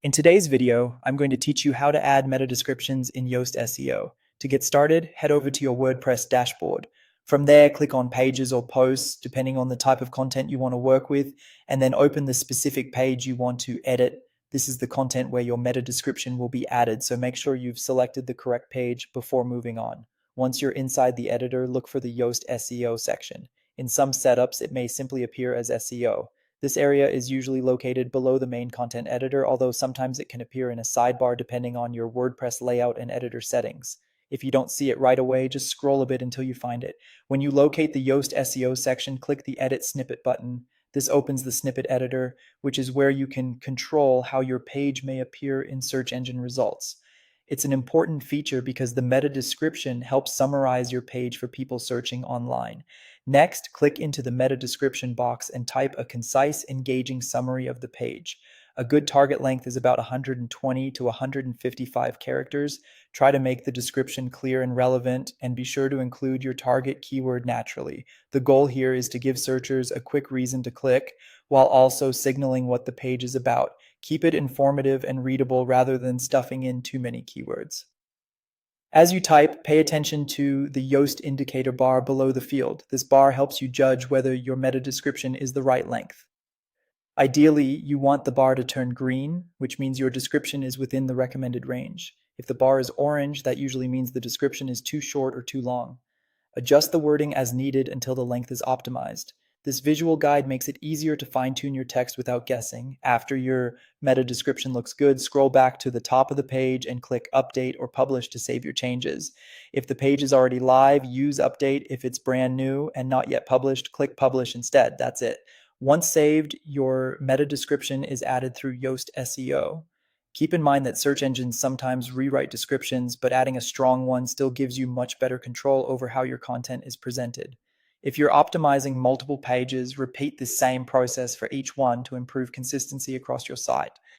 In today's video, I'm going to teach you how to add meta descriptions in Yoast SEO. To get started, head over to your WordPress dashboard. From there, click on Pages or Posts, depending on the type of content you want to work with, and then open the specific page you want to edit. This is the content where your meta description will be added, so make sure you've selected the correct page before moving on. Once you're inside the editor, look for the Yoast SEO section. In some setups, it may simply appear as SEO. This area is usually located below the main content editor, although sometimes it can appear in a sidebar depending on your WordPress layout and editor settings. If you don't see it right away, just scroll a bit until you find it. When you locate the Yoast SEO section, click the Edit Snippet button. This opens the snippet editor, which is where you can control how your page may appear in search engine results. It's an important feature because the meta description helps summarize your page for people searching online. Next, click into the meta description box and type a concise, engaging summary of the page. A good target length is about 120 to 155 characters. Try to make the description clear and relevant, and be sure to include your target keyword naturally. The goal here is to give searchers a quick reason to click, while also signaling what the page is about. Keep it informative and readable rather than stuffing in too many keywords. As you type, pay attention to the Yoast indicator bar below the field. This bar helps you judge whether your meta description is the right length. Ideally, you want the bar to turn green, which means your description is within the recommended range. If the bar is orange, that usually means the description is too short or too long. Adjust the wording as needed until the length is optimized. This visual guide makes it easier to fine-tune your text without guessing. After your meta description looks good, scroll back to the top of the page and click Update or Publish to save your changes. If the page is already live, use Update. If it's brand new and not yet published, click Publish instead. That's it. Once saved, your meta description is added through Yoast SEO. Keep in mind that search engines sometimes rewrite descriptions, but adding a strong one still gives you much better control over how your content is presented. If you're optimizing multiple pages, repeat the same process for each one to improve consistency across your site.